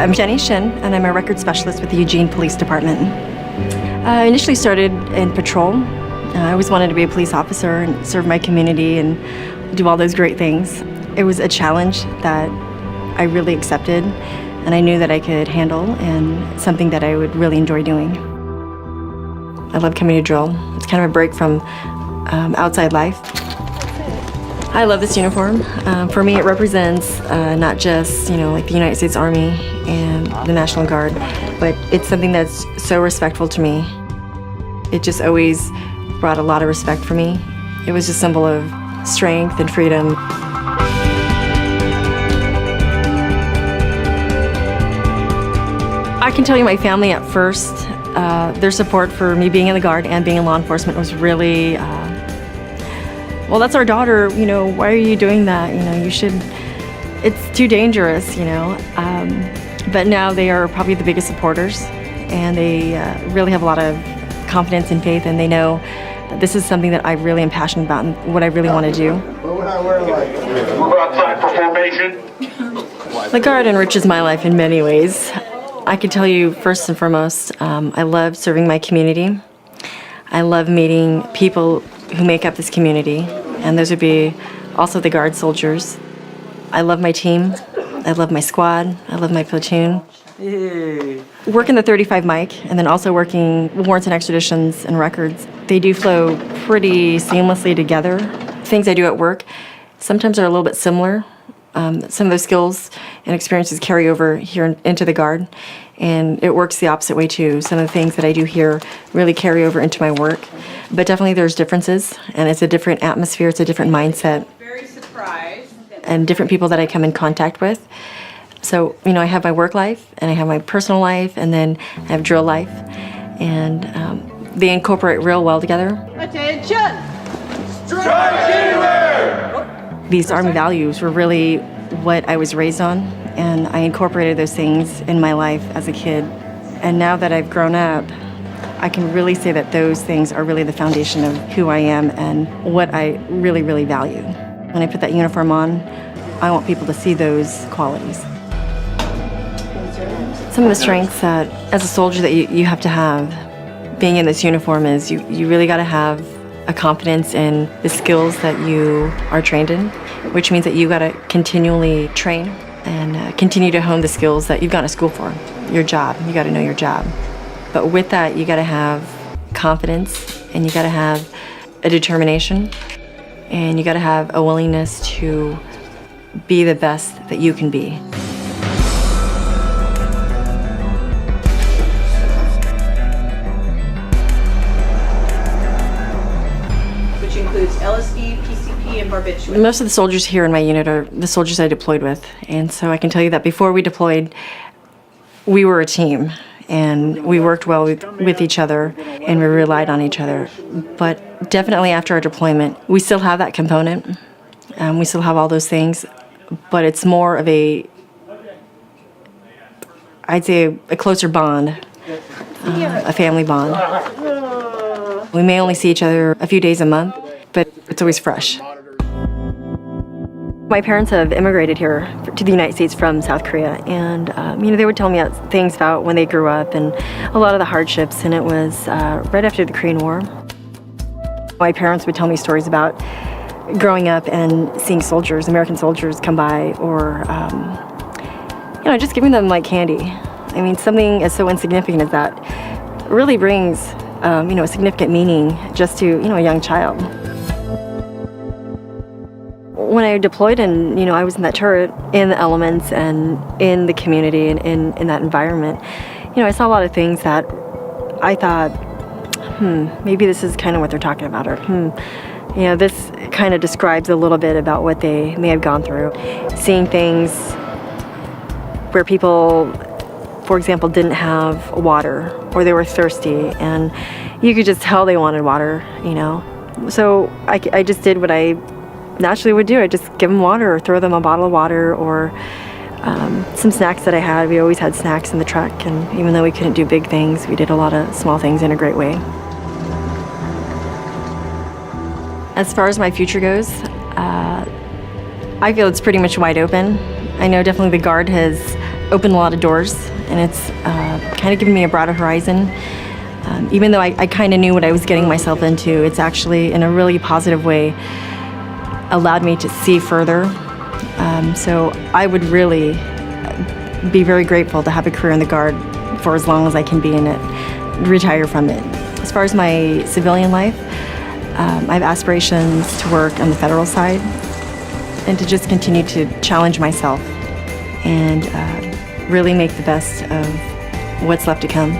I'm Shin, and I'm a record specialist with the Eugene Police Department. I initially started in patrol. I always wanted to be a police officer and serve my community and do all those great things. It was a challenge that I really accepted, and I knew that I could handle, and something that I would really enjoy doing. I love coming to drill. It's kind of a break from outside life. I love this uniform. For me, it represents not just, like the United States Army and the National Guard, but it's something that's so respectful to me. It just always brought a lot of respect for me. It was just a symbol of strength and freedom. I can tell you my family at first, their support for me being in the Guard and being in law enforcement was really, well, that's our daughter, why are you doing that? You should, it's too dangerous, But now they are probably the biggest supporters, and they really have a lot of confidence and faith, and they know that this is something that I really am passionate about and what I really want to do. Move outside for formation. The Guard enriches my life in many ways. I can tell you, first and foremost, I love serving my community. I love meeting people who make up this community, and those would be also the Guard soldiers. I love my team. I love my squad. I love my platoon. Yay. Working the 35 mic, and then also working warrants and extraditions and records, they do flow pretty seamlessly together. Things I do at work sometimes are a little bit similar. Some of those skills and experiences carry over here into the Guard, and it works the opposite way too. Some of the things that I do here really carry over into my work, but definitely there's differences, and it's a different atmosphere, it's a different mindset, and different people that I come in contact with. So, I have my work life, and I have my personal life, and then I have drill life, and they incorporate real well together. Attention! Strike anywhere! These Army values were really what I was raised on, and I incorporated those things in my life as a kid. And now that I've grown up, I can really say that those things are really the foundation of who I am and what I really, really value. When I put that uniform on, I want people to see those qualities. Some of the strengths that, as a soldier, that you have to have being in this uniform is you really got to have a confidence in the skills that you are trained in, which means that you got to continually train and continue to hone the skills that you've gone to school for, your job. You got to know your job. But with that, you got to have confidence, and you got to have a determination, and you got to have a willingness to be the best that you can be. Which includes LSD, PCP, and barbiturates. Most of the soldiers here in my unit are the soldiers I deployed with, and so I can tell you that before we deployed, we were a team, and we worked well with each other, and we relied on each other. But definitely after our deployment, we still have that component. We still have all those things, but it's more of I'd say a closer bond, a family bond. We may only see each other a few days a month, but it's always fresh. My parents have immigrated here to the United States from South Korea, and they would tell me things about when they grew up and a lot of the hardships, and it was right after the Korean War. My parents would tell me stories about growing up and seeing soldiers, American soldiers, come by, or just giving them like candy. I mean, something as so insignificant as that really brings a significant meaning just to a young child. When I deployed and I was in that turret, in the elements and in the community and in that environment, I saw a lot of things that I thought, maybe this is kind of what they're talking about, or this kind of describes a little bit about what they may have gone through. Seeing things where people, for example, didn't have water, or they were thirsty, and you could just tell they wanted water, So I just did what I naturally would do. I just give them water, or throw them a bottle of water, or some snacks that I had. We always had snacks in the truck, and even though we couldn't do big things, we did a lot of small things in a great way. As far as my future goes, I feel it's pretty much wide open. I know definitely the Guard has opened a lot of doors, and it's kind of given me a broader horizon. Even though I kind of knew what I was getting myself into, it's actually, in a really positive way, allowed me to see further. So I would really be very grateful to have a career in the Guard for as long as I can be in it, retire from it. As far as my civilian life, I have aspirations to work on the federal side and to just continue to challenge myself and really make the best of what's left to come.